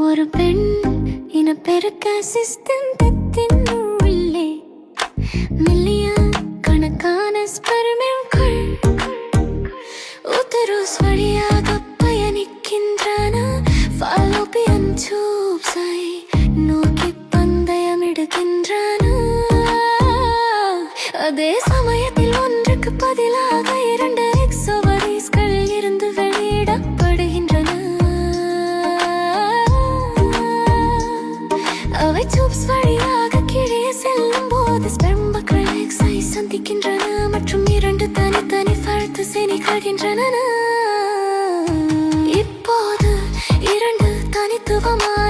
ஒரு பெண் இனப்பெருக்க சிஸ்டத்தின் உள்ளே மில்லியன் கணக்கான ஸ்பெர்மின்கள் உதரோஸ் வழியாக பயணிக்கின்றன. ஃபாலோபியன் டியூப்ஸை நோக்கி பந்தயமிடுகின்றன. அதே சமயத்தில் ஒன்றுக்கு பதிலாக 2 எக்ஸ் ஓவரீஸ்கள் இருந்து வெளியிடப்படுகின்றன. அவை டியூப்ஸ் வழியாக கீழே செல்லும் போது ஸ்பெர்மக்கள் எக்ஸை சந்திக்கின்றன மற்றும் 2 தனித்தனி ஃபர்தஸை நிகழ்கின்றன. இப்போது 2 தனித்துவமான